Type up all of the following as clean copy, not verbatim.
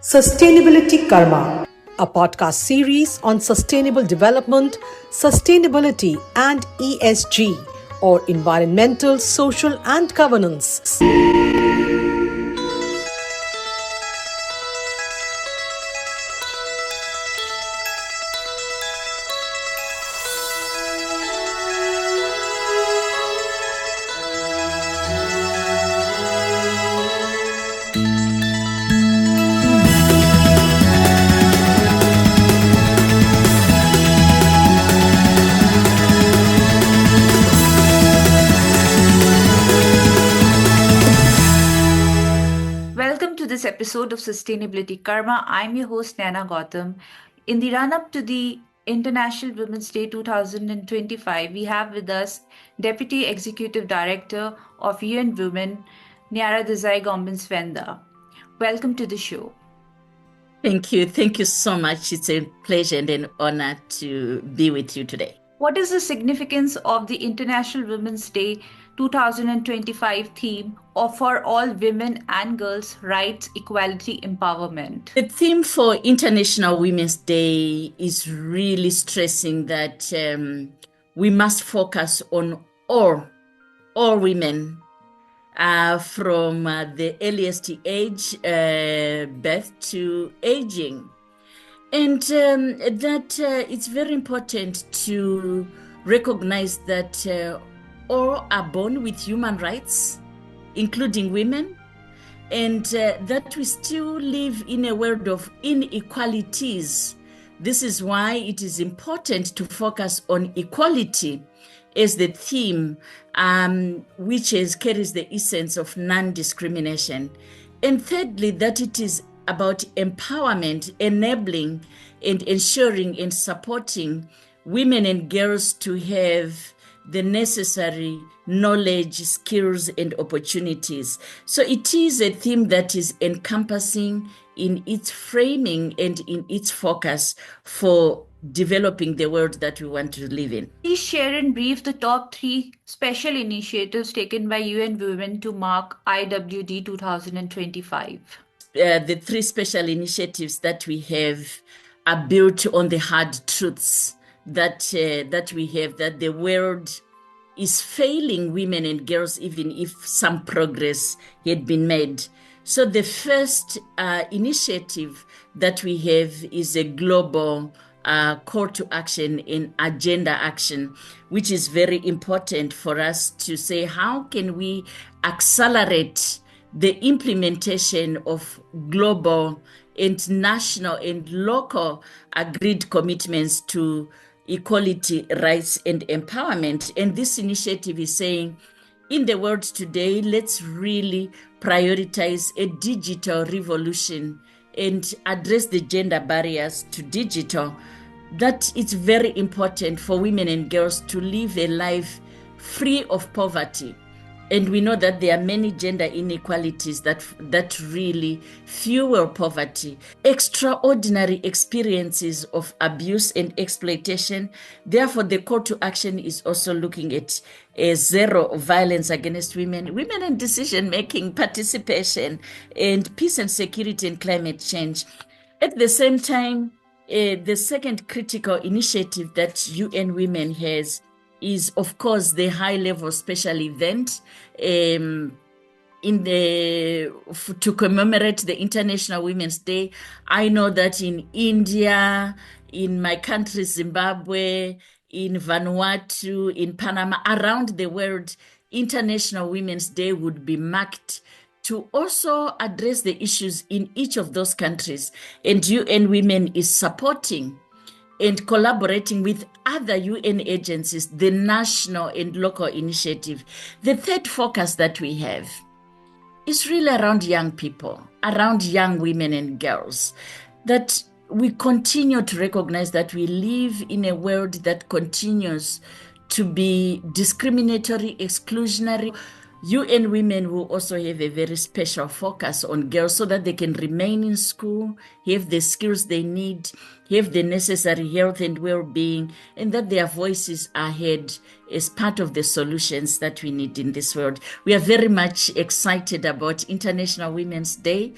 Sustainability Karma, a podcast series on sustainable development, sustainability, and ESG, or environmental, social, and governance. Welcome to this episode of Sustainability Karma. I'm your host, Naina Gautam. In the run up to the International Women's Day 2025, we have with us Deputy Executive Director of UN Women, Nyaradzayi Gumbonzvanda. Welcome to the show. Thank you. Thank you so much. It's a pleasure and an honor to be with you today. What is the significance of the International Women's Day 2025 theme for all women and girls' rights, equality, empowerment? The theme for International Women's Day is really stressing that we must focus on all women from the earliest age, birth to aging. And that it's very important to recognize that all are born with human rights, including women, and that we still live in a world of inequalities. This is why it is important to focus on equality as the theme, which carries the essence of non-discrimination. And thirdly, that it is about empowerment, enabling and ensuring and supporting women and girls to have the necessary knowledge, skills, and opportunities. So it is a theme that is encompassing in its framing and in its focus for developing the world that we want to live in. Please share in brief the top 3 special initiatives taken by UN Women to mark IWD 2025. The 3 special initiatives that we have are built on the hard truths that we have, that the world is failing women and girls, even if some progress had been made. So the first initiative that we have is a global call to action in agenda action, which is very important for us to say, how can we accelerate the implementation of global and national and local agreed commitments to equality, rights, and empowerment. And this initiative is saying, in the world today, let's really prioritize a digital revolution and address the gender barriers to digital. That it's very important for women and girls to live a life free of poverty. And we know that there are many gender inequalities that really fuel poverty. Extraordinary experiences of abuse and exploitation. Therefore, the call to action is also looking at zero violence against women and decision-making, participation, and peace and security and climate change. At the same time, the second critical initiative that UN Women has is, of course, the high-level special event to commemorate the International Women's Day. I know that in India, in my country, Zimbabwe, in Vanuatu, in Panama, around the world, International Women's Day would be marked to also address the issues in each of those countries. And UN Women is supporting and collaborating with other UN agencies, the national and local initiative. The third focus that we have is really around young people, around young women and girls, that we continue to recognize that we live in a world that continues to be discriminatory, exclusionary. UN Women will also have a very special focus on girls so that they can remain in school, have the skills they need, have the necessary health and well-being, and that their voices are heard as part of the solutions that we need in this world. We are very much excited about International Women's Day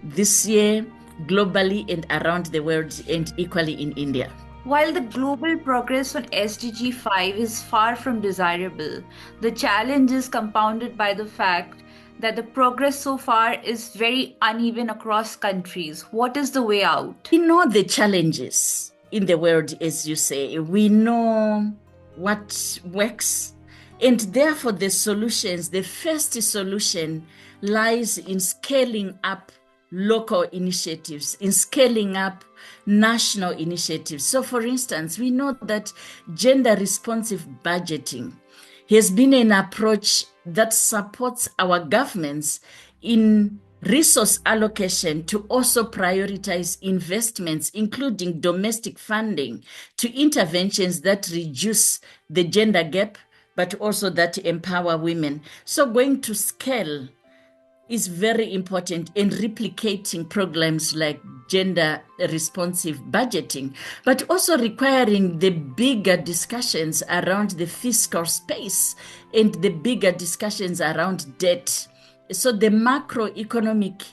this year. globally and around the world, and equally in India. While the global progress on SDG 5 is far from desirable, the challenge is compounded by the fact that the progress so far is very uneven across countries. What is the way out? We know the challenges in the world, as you say. We know what works, and therefore the solutions, the first solution lies in scaling up local initiatives, in scaling up national initiatives. So, for instance, we know that gender responsive budgeting has been an approach that supports our governments in resource allocation to also prioritize investments, including domestic funding, to interventions that reduce the gender gap, but also that empower women. So going to scale is very important in replicating programs like gender responsive budgeting, but also requiring the bigger discussions around the fiscal space and the bigger discussions around debt. So the macroeconomic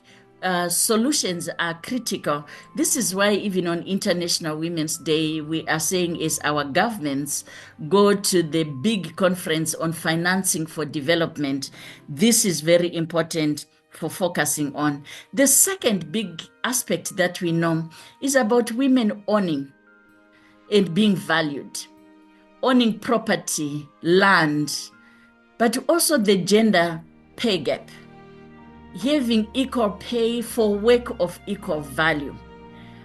solutions are critical. This is why even on International Women's Day, we are saying as our governments go to the big conference on financing for development, this is very important for focusing on. The second big aspect that we know is about women owning and being valued, owning property, land, but also the gender pay gap, having equal pay for work of equal value.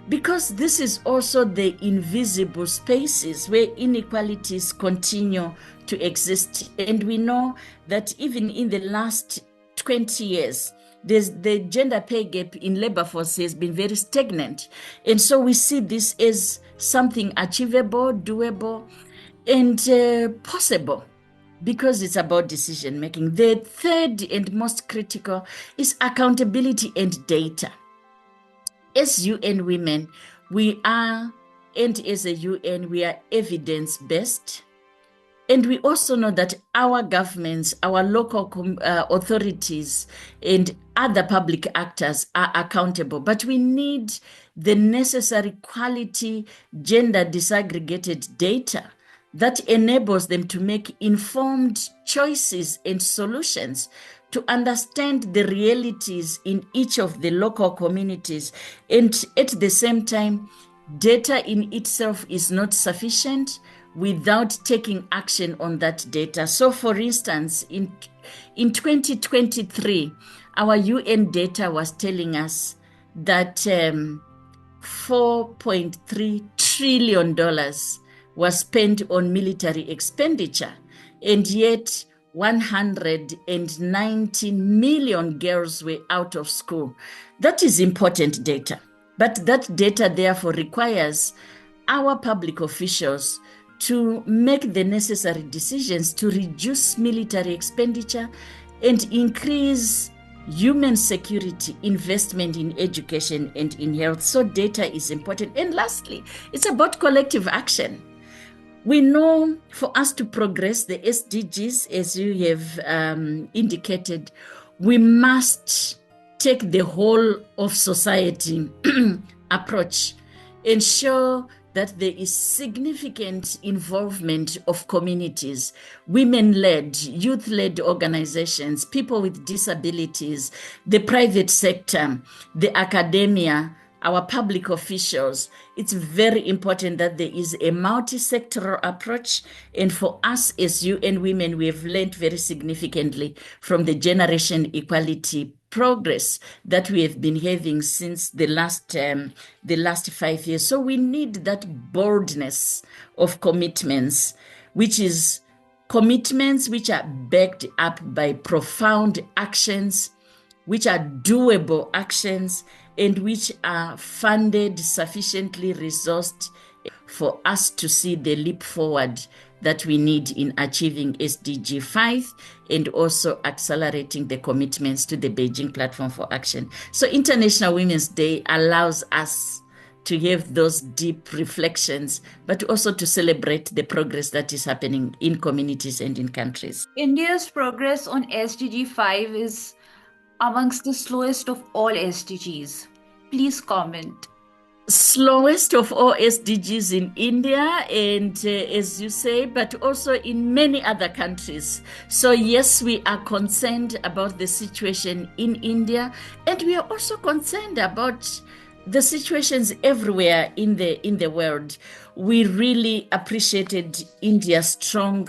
Because this is also the invisible spaces where inequalities continue to exist. And we know that even in the last 20 years, the gender pay gap in labor force has been very stagnant. And so we see this as something achievable, doable, and possible, because it's about decision making. The third and most critical is accountability and data. As UN women, we are, and as a UN, we are evidence-based. And we also know that our governments, our local authorities, and other public actors are accountable. But we need the necessary quality, gender disaggregated data that enables them to make informed choices and solutions, to understand the realities in each of the local communities. And at the same time, data in itself is not sufficient without taking action on that data. So for instance, in 2023, our UN data was telling us that $4.3 trillion was spent on military expenditure, and yet 119 million girls were out of school. That is important data, but that data therefore requires our public officials to make the necessary decisions to reduce military expenditure and increase human security, investment in education and in health. So data is important. And lastly, it's about collective action. We know for us to progress the SDGs, as you have indicated, we must take the whole of society approach, ensure that there is significant involvement of communities, women-led, youth-led organizations, people with disabilities, the private sector, the academia, our public officials. It's very important that there is a multi-sectoral approach. And for us as UN women, we have learned very significantly from the generation equality progress that we have been having since the last 5 years. So we need that boldness of commitments, which is commitments which are backed up by profound actions, which are doable actions, and which are funded, sufficiently resourced for us to see the leap forward that we need in achieving SDG 5 and also accelerating the commitments to the Beijing Platform for Action. So International Women's Day allows us to have those deep reflections, but also to celebrate the progress that is happening in communities and in countries. India's progress on SDG 5 is amongst the slowest of all SDGs. Please comment. Slowest of all SDGs in India, and as you say, but also in many other countries. So yes, we are concerned about the situation in India, and we are also concerned about the situations everywhere in the world. We really appreciated India's strong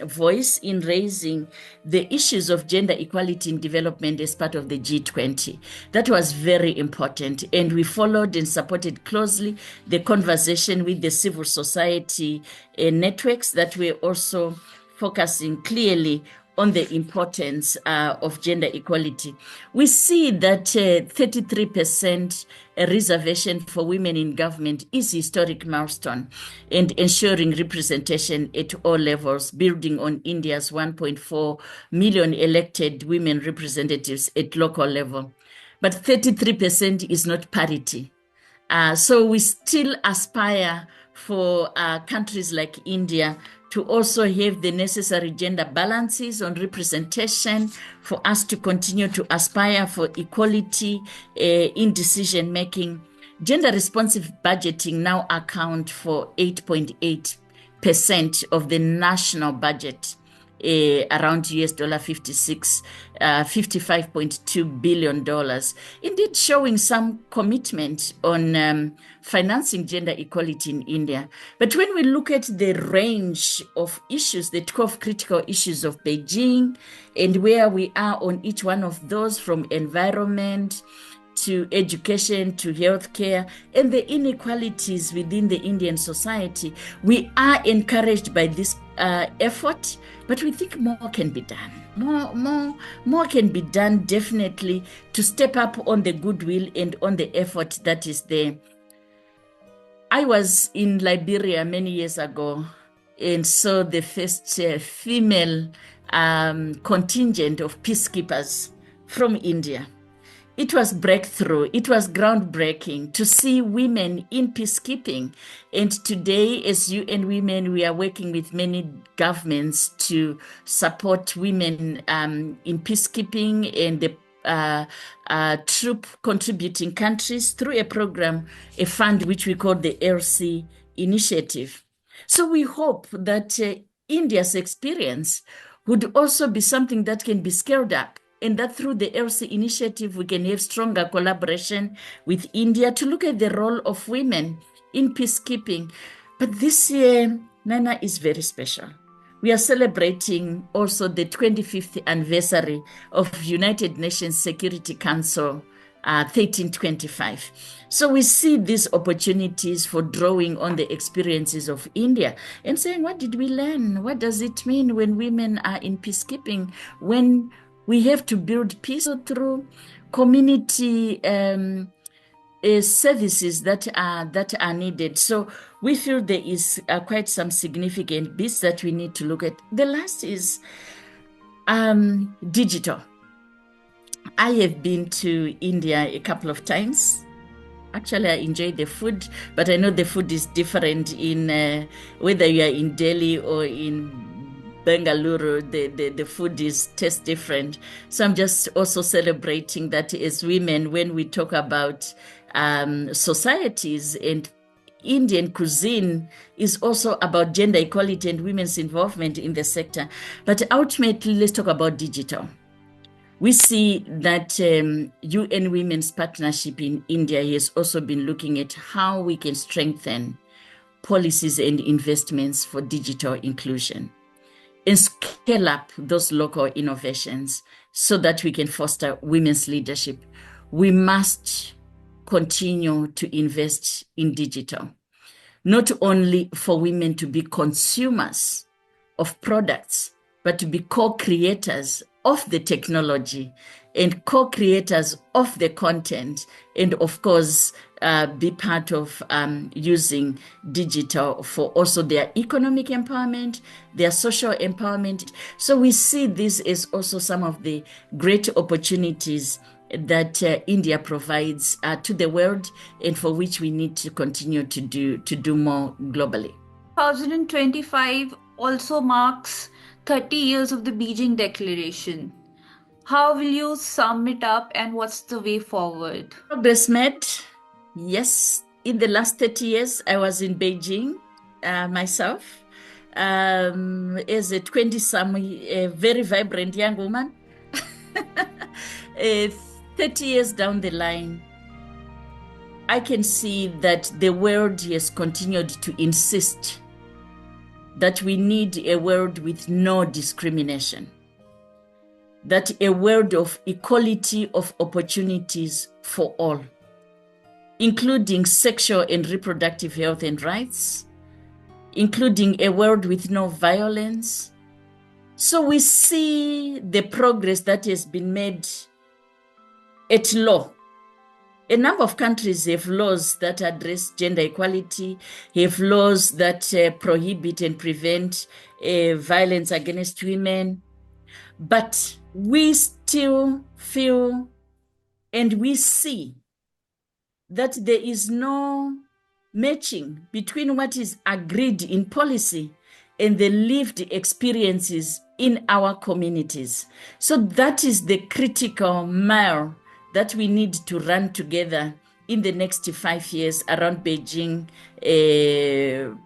voice in raising the issues of gender equality in development as part of the G20. That was very important, and we followed and supported closely the conversation with the civil society networks that were also focusing clearly on the importance of gender equality. We see that 33% reservation for women in government is a historic milestone, and ensuring representation at all levels, building on India's 1.4 million elected women representatives at local level. But 33% is not parity. So we still aspire for countries like India to also have the necessary gender balances on representation, for us to continue to aspire for equality in decision making. Gender responsive budgeting now account for 8.8% of the national budget, around $55.2 billion, indeed showing some commitment on financing gender equality in India. But when we look at the range of issues, the 12 critical issues of Beijing, and where we are on each one of those, from environment to education, to healthcare, and the inequalities within the Indian society, we are encouraged by this effort, but we think more can be done. More can be done, definitely, to step up on the goodwill and on the effort that is there. I was in Liberia many years ago and saw the first female contingent of peacekeepers from India. It was breakthrough. It was groundbreaking to see women in peacekeeping. And today, as UN Women, we are working with many governments to support women in peacekeeping and the troop contributing countries through a program, a fund which we call the LC Initiative. So we hope that India's experience would also be something that can be scaled up, and that through the LC Initiative, we can have stronger collaboration with India to look at the role of women in peacekeeping. But this year, Naina, is very special. We are celebrating also the 25th anniversary of United Nations Security Council 1325. So we see these opportunities for drawing on the experiences of India and saying, what did we learn? What does it mean when women are in peacekeeping? When we have to build peace through community services that are needed. So we feel there is quite some significant bits that we need to look at. The last is digital. I have been to India a couple of times. Actually, I enjoy the food, but I know the food is different in whether you are in Delhi or in Bengaluru. The food tastes different. So I'm just also celebrating that as women, when we talk about societies, and Indian cuisine is also about gender equality and women's involvement in the sector. But ultimately, let's talk about digital. We see that UN Women's Partnership in India has also been looking at how we can strengthen policies and investments for digital inclusion and scale up those local innovations so that we can foster women's leadership. We must continue to invest in digital, not only for women to be consumers of products, but to be co-creators of the technology and co-creators of the content, and of course, be part of using digital for also their economic empowerment, their social empowerment. So we see this as also some of the great opportunities that India provides to the world, and for which we need to continue to do more globally. 2025 also marks 30 years of the Beijing Declaration. How will you sum it up and what's the way forward? Progress made. Yes. In the last 30 years, I was in Beijing myself as a 20-some, a very vibrant young woman. 30 years down the line, I can see that the world has continued to insist that we need a world with no discrimination, that a world of equality of opportunities for all, including sexual and reproductive health and rights, including a world with no violence. So we see the progress that has been made at law. A number of countries have laws that address gender equality, have laws that prohibit and prevent violence against women. But we still feel and we see that there is no matching between what is agreed in policy and the lived experiences in our communities. So that is the critical mile that we need to run together in the next 5 years around Beijing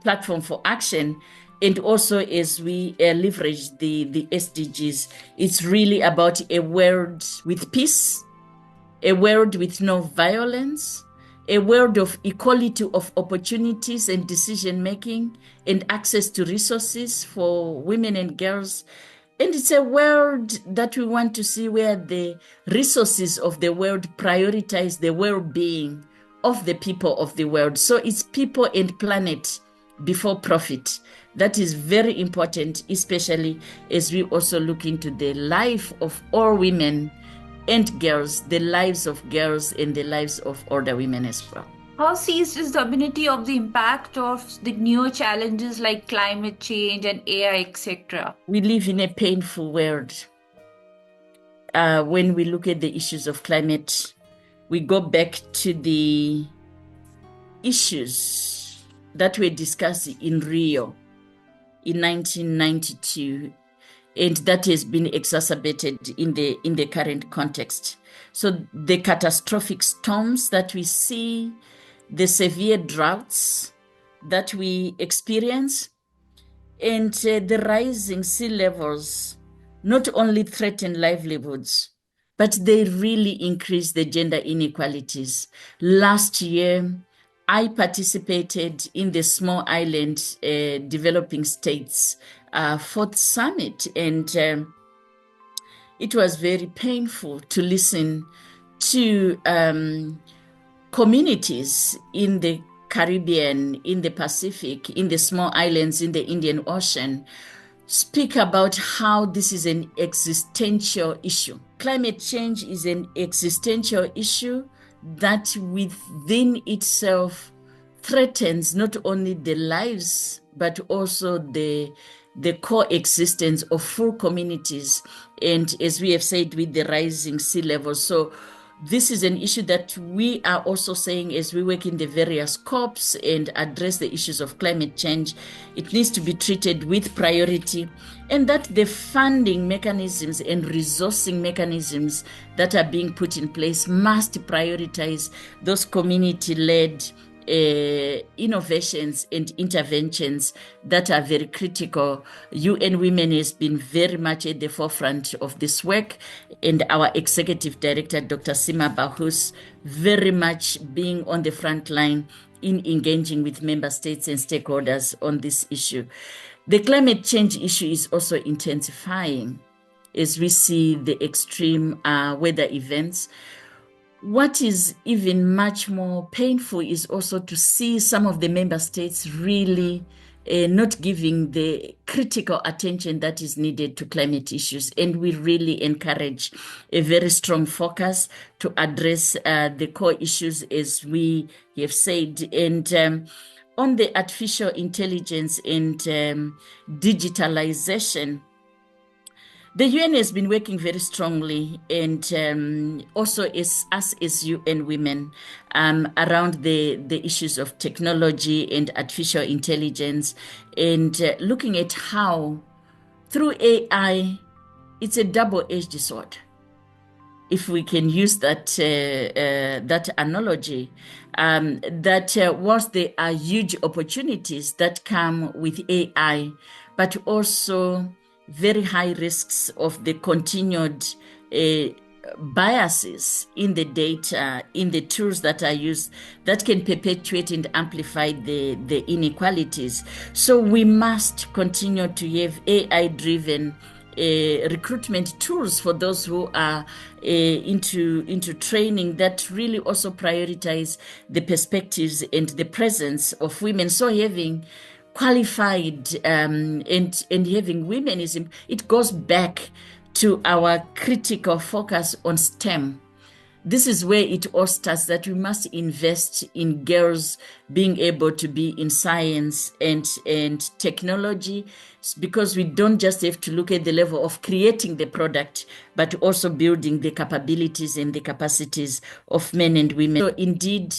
platform for action. And also as we leverage the SDGs, it's really about a world with peace, a world with no violence, a world of equality of opportunities and decision-making and access to resources for women and girls. And it's a world that we want to see where the resources of the world prioritize the well-being of the people of the world. So it's people and planet before profit. That is very important, especially as we also look into the life of all women and girls, the lives of girls and the lives of older women as well. How seized is the community of the impact of the newer challenges like climate change and AI, etc.? We live in a painful world. When we look at the issues of climate, we go back to the issues that were discussed in Rio in 1992, and that has been exacerbated in the current context. So the catastrophic storms that we see, the severe droughts that we experience, and the rising sea levels not only threaten livelihoods, but they really increase the gender inequalities. Last year, I participated in the Small Island Developing States Fourth Summit, and it was very painful to listen to communities in the Caribbean, in the Pacific, in the small islands, in the Indian Ocean, speak about how this is an existential issue. Climate change is an existential issue that within itself threatens not only the lives, but also the coexistence of full communities. And as we have said, with the rising sea levels. So this is an issue that we are also saying as we work in the various COPs and address the issues of climate change, it needs to be treated with priority, and that the funding mechanisms and resourcing mechanisms that are being put in place must prioritize those community-led innovations and interventions that are very critical. UN Women has been very much at the forefront of this work, and our executive director, Dr. Sima Bahus, very much being on the front line in engaging with member states and stakeholders on this issue. The climate change issue is also intensifying as we see the extreme weather events. What is even much more painful is also to see some of the member states really not giving the critical attention that is needed to climate issues. And we really encourage a very strong focus to address the core issues, as we have said. And on the artificial intelligence and digitalization, the UN has been working very strongly, and also as us as UN Women around the issues of technology and artificial intelligence, and looking at how through AI, it's a double-edged sword. if we can use that that analogy, that whilst there are huge opportunities that come with AI, but also very high risks of the continued biases in the data, in the tools that are used, that can perpetuate and amplify the inequalities. So we must continue to have AI-driven recruitment tools for those who are into training that really also prioritize the perspectives and the presence of women. So having qualified and having women it goes back to our critical focus on STEM. This is where it all starts, that we must invest in girls being able to be in science and technology, because we don't just have to look at the level of creating the product, but also building the capabilities and the capacities of men and women. So indeed,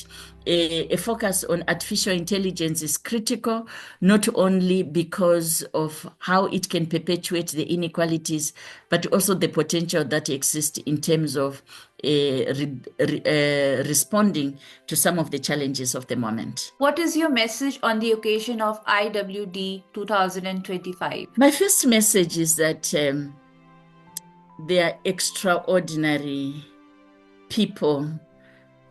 a focus on artificial intelligence is critical, not only because of how it can perpetuate the inequalities, but also the potential that exists in terms of responding to some of the challenges of the moment. What is your message on the occasion of IWD 2025? My first message is that there are extraordinary people,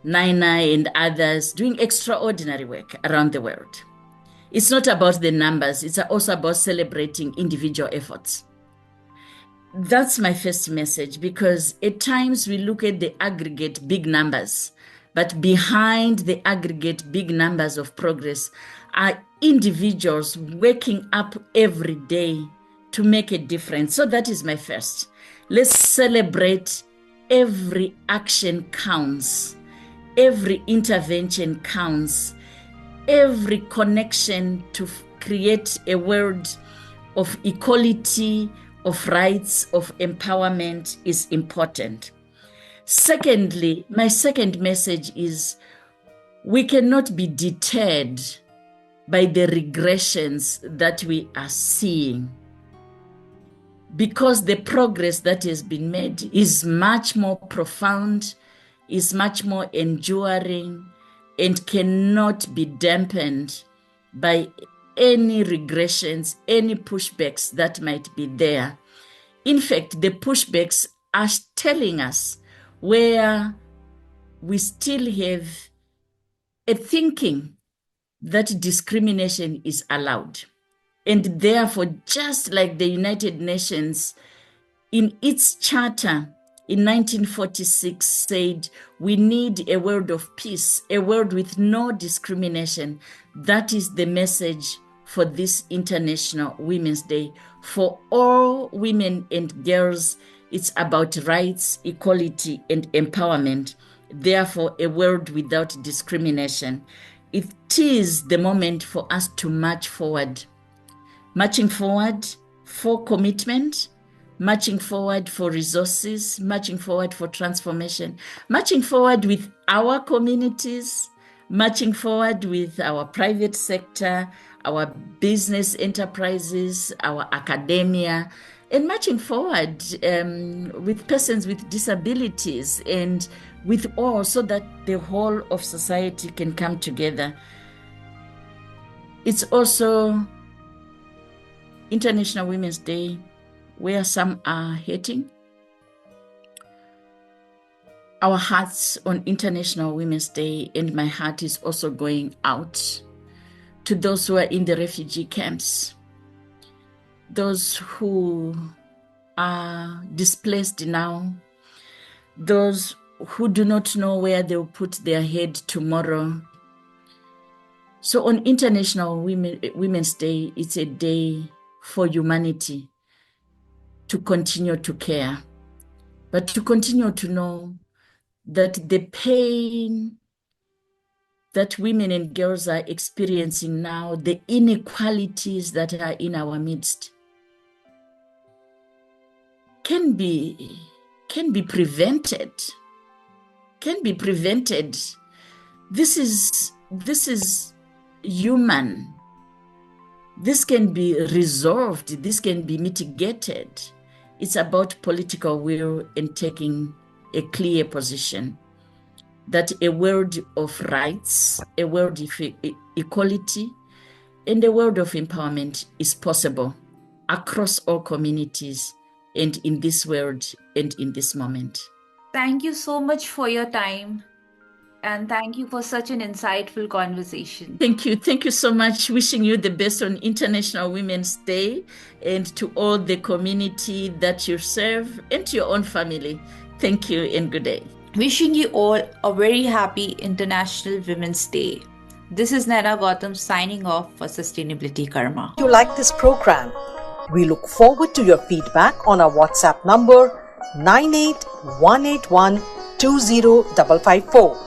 Naina and others, doing extraordinary work around the world. It's not about the numbers, it's also about celebrating individual efforts. That's my first message, because at times we look at the aggregate big numbers, but behind the aggregate big numbers of progress are individuals waking up every day to make a difference. So that is my first. Let's celebrate every action counts. Every intervention counts. Every connection to create a world of equality, of rights, of empowerment is important. Secondly, my second message is we cannot be deterred by the regressions that we are seeing, because the progress that has been made is much more profound, is much more enduring, and cannot be dampened by any regressions, any pushbacks that might be there. In fact, the pushbacks are telling us where we still have a thinking that discrimination is allowed. And therefore, just like the United Nations in its charter in 1946 said, we need a world of peace, a world with no discrimination. That is the message for this International Women's Day. For all women and girls, it's about rights, equality, and empowerment. Therefore, a world without discrimination. It is the moment for us to march forward. Marching forward for commitment, marching forward for resources, marching forward for transformation, marching forward with our communities, marching forward with our private sector, our business enterprises, our academia, and marching forward with persons with disabilities and with all, so that the whole of society can come together. It's also International Women's Day, where some are hating. Our hearts on International Women's Day, and my heart is also going out to those who are in the refugee camps, those who are displaced now, those who do not know where they'll put their head tomorrow. So on International Women's Day, it's a day for humanity to continue to care, but to continue to know that the pain that women and girls are experiencing now, the inequalities that are in our midst, can be prevented. This is human. This can be resolved. This can be mitigated. It's about political will and taking a clear position that a world of rights, a world of equality, and a world of empowerment is possible across all communities and in this world and in this moment. Thank you so much for your time. And thank you for such an insightful conversation. Thank you. Thank you so much. Wishing you the best on International Women's Day, and to all the community that you serve and to your own family. Thank you and good day. Wishing you all a very happy International Women's Day. This is Naina Gautam signing off for Sustainability Karma. If you like this program, we look forward to your feedback on our WhatsApp number 9818120554.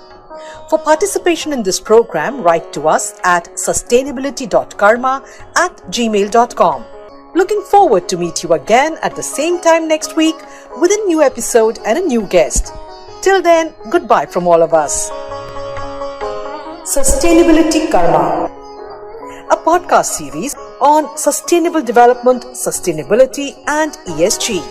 For participation in this program, write to us at sustainability.karma@gmail.com. Looking forward to meet you again at the same time next week with a new episode and a new guest. Till then, goodbye from all of us. Sustainability Karma, a podcast series on sustainable development, sustainability and ESG.